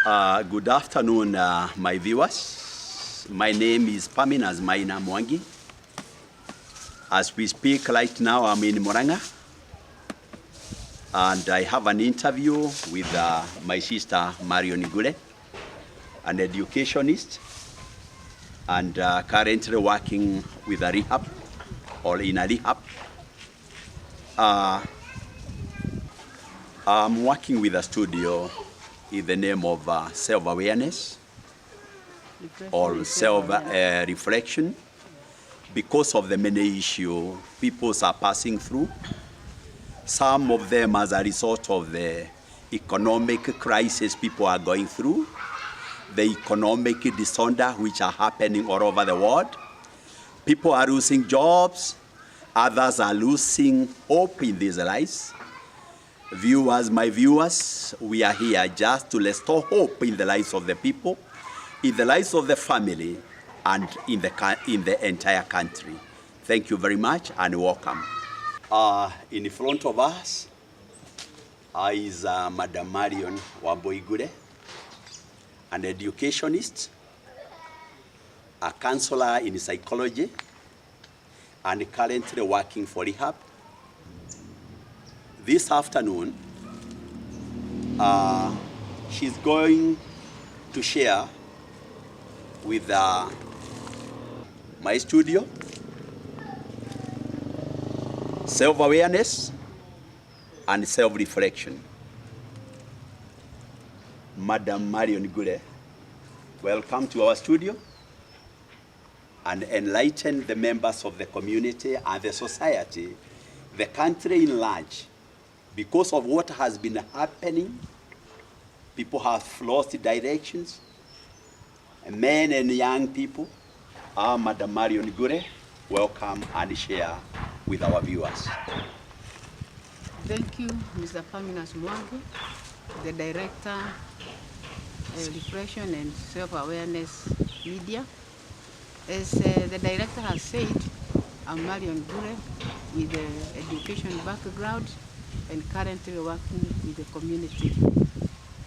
Good afternoon, my viewers. My name is Paminas Maina Mwangi. As we speak right now, I'm in Murang'a, and I have an interview with my sister Marion Igule, an educationist, and currently working with a rehab, or in a rehab. I'm working with a studio in the name of self-awareness or self-reflection because of the many issues people are passing through. Some of them as a result of the economic crisis people are going through, the economic disorder which are happening all over the world. People are losing jobs, others are losing hope in these lives. Viewers, my viewers, we are here just to restore hope in the lives of the people, in the lives of the family, and in the entire country. Thank you very much and welcome. In front of us is Madam Marion Wambui-Igule, an educationist, a counselor in psychology, and currently working for rehab. This afternoon, she's going to share with my studio self-awareness and self-reflection. Madam Marion Igule, welcome to our studio and enlighten the members of the community and the society, the country in large. Because of what has been happening, people have lost directions, men and young people. Madam Marion Igule, welcome and share with our viewers. Thank you, Mr. Paminas Mwangi, the Director, Reflection and Self-Awareness Media. As the Director has said, I'm Marion Igule with the education background and currently working with the community.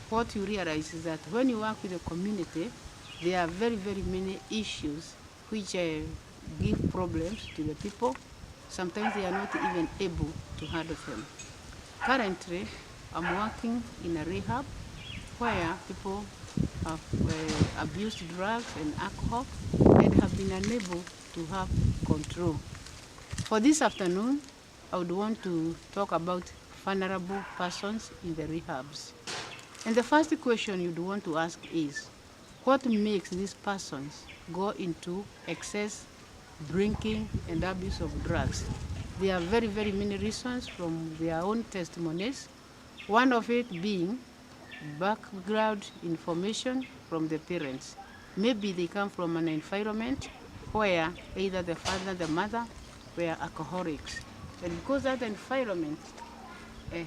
What you realize is that when you work with the community, there are very, very many issues which give problems to the people. Sometimes they are not even able to handle them. Currently, I'm working in a rehab where people have abused drugs and alcohol and have been unable to have control. For this afternoon, I would want to talk about vulnerable persons in the rehabs. And the first question you'd want to ask is, what makes these persons go into excess drinking and abuse of drugs? There are very, very many reasons from their own testimonies. One of it being background information from the parents. Maybe they come from an environment where either the father, the mother were alcoholics. And because that environment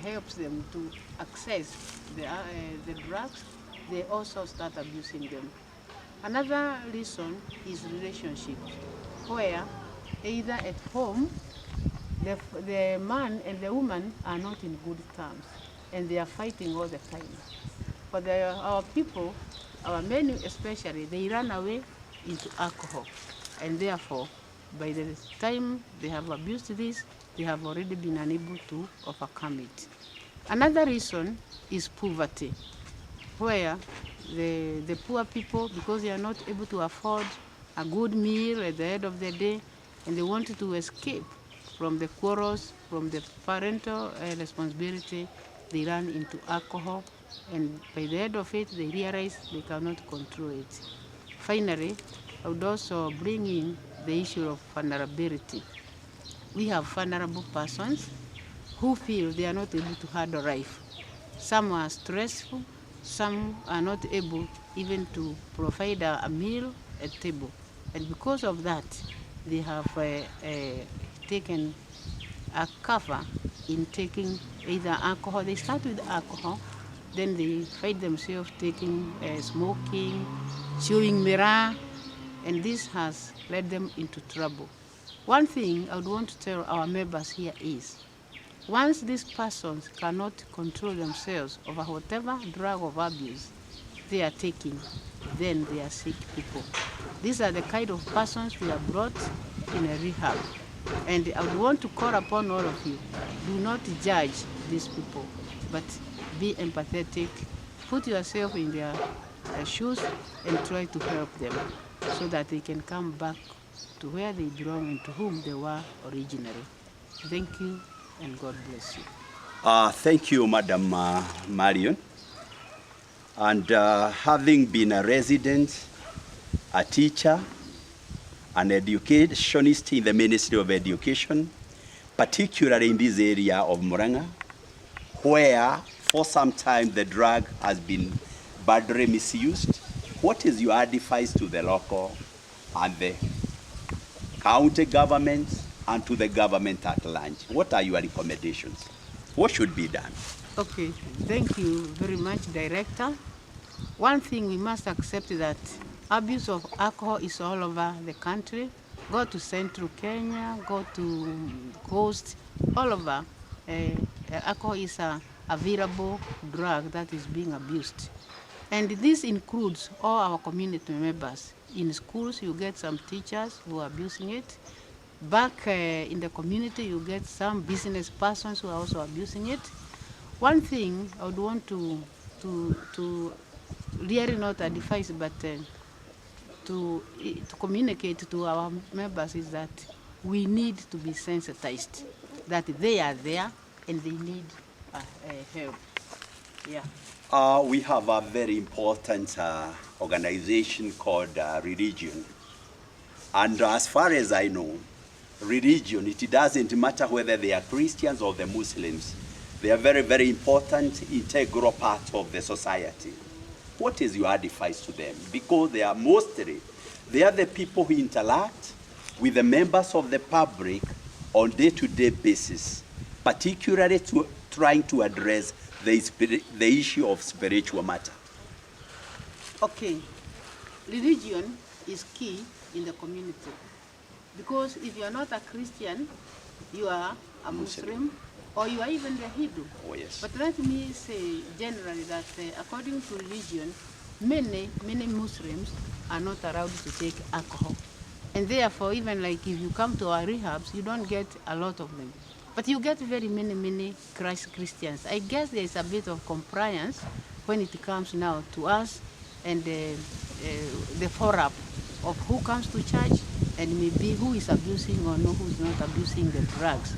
helps them to access the drugs, they also start abusing them. Another reason is relationships, where either at home, the man and the woman are not in good terms, and they are fighting all the time. For our people, our men especially, they run away into alcohol, and therefore, by the time they have abused this, they have already been unable to overcome it. Another reason is poverty, where the poor people, because they are not able to afford a good meal at the end of the day, and they want to escape from the quarrels, from the parental responsibility, they run into alcohol, and by the end of it, they realize they cannot control it. Finally, I would also bring in the issue of vulnerability. We have vulnerable persons who feel they are not able to handle life. Some are stressful, some are not able even to provide a meal at table. And because of that, they have taken a cover in taking either alcohol. They start with alcohol, then they find themselves taking smoking, chewing mirror, and this has led them into trouble. One thing I would want to tell our members here is, once these persons cannot control themselves over whatever drug of abuse, they are taking, then they are sick people. These are the kind of persons we have brought in a rehab. And I would want to call upon all of you, do not judge these people, but be empathetic, put yourself in their shoes and try to help them so that they can come back to where they belong and to whom they were originally. Thank you and God bless you. Thank you, Madam Marion. And having been a resident, a teacher, an educationist in the Ministry of Education, particularly in this area of Murang'a, where for some time the drug has been badly misused, what is your advice to the local and the county governments and to the government at large? What are your recommendations? What should be done? Okay, thank you very much, Director. One thing we must accept is that abuse of alcohol is all over the country. Go to Central Kenya, go to Coast, all over. Alcohol is a available drug that is being abused. And this includes all our community members. In schools, you get some teachers who are abusing it. Back in the community, you get some business persons who are also abusing it. One thing I would want to really not advise, but to communicate to our members is that we need to be sensitized, that they are there and they need help. Yeah. We have a very important organization called Religion. And as far as I know, religion, it doesn't matter whether they are Christians or the Muslims. They are very, very important, integral part of the society. What is your advice to them? Because they are the people who interact with the members of the public on day-to-day basis, particularly trying to address the issue of spiritual matter. Okay, religion is key in the community. Because if you are not a Christian, you are a Muslim, or you are even the Hindu. Oh, yes. But let me say generally that according to religion, many Muslims are not allowed to take alcohol. And therefore, even like if you come to our rehabs, you don't get a lot of them. But you get very many Christians. I guess there is a bit of compliance when it comes now to us and the forum of who comes to church and maybe who is abusing or no, who is not abusing the drugs.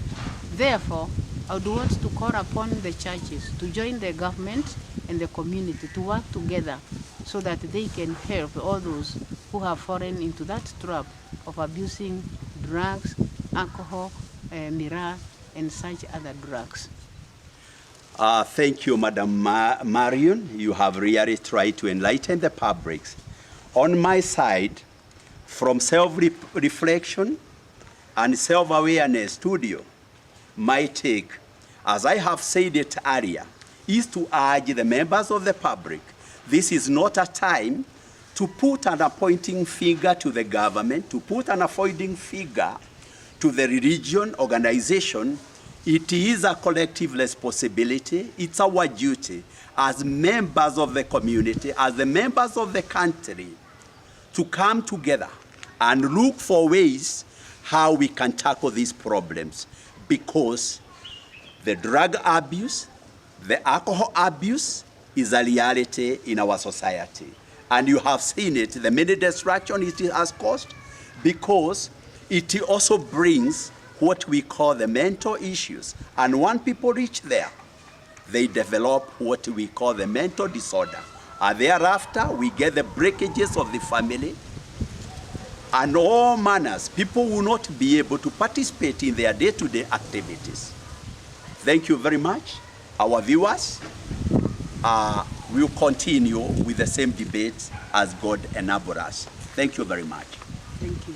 Therefore, I would want to call upon the churches to join the government and the community to work together so that they can help all those who have fallen into that trap of abusing drugs, alcohol, mirror, and such other drugs. Thank you, Madam Marion. You have really tried to enlighten the public. On my side, from self-reflection and self-awareness studio, my take, as I have said it earlier, is to urge the members of the public, this is not a time to put an appointing finger to the government, to put an appointing finger to the religion organization. It is a collective responsibility. It's our duty as members of the community, as the members of the country, to come together and look for ways how we can tackle these problems, because the drug abuse, the alcohol abuse is a reality in our society. And you have seen it, the many destruction it has caused, because it also brings what we call the mental issues. And when people reach there, they develop what we call the mental disorder. And thereafter, we get the breakages of the family and all manners. People will not be able to participate in their day-to-day activities. Thank you very much. Our viewers will continue with the same debates as God enables us. Thank you very much. Thank you.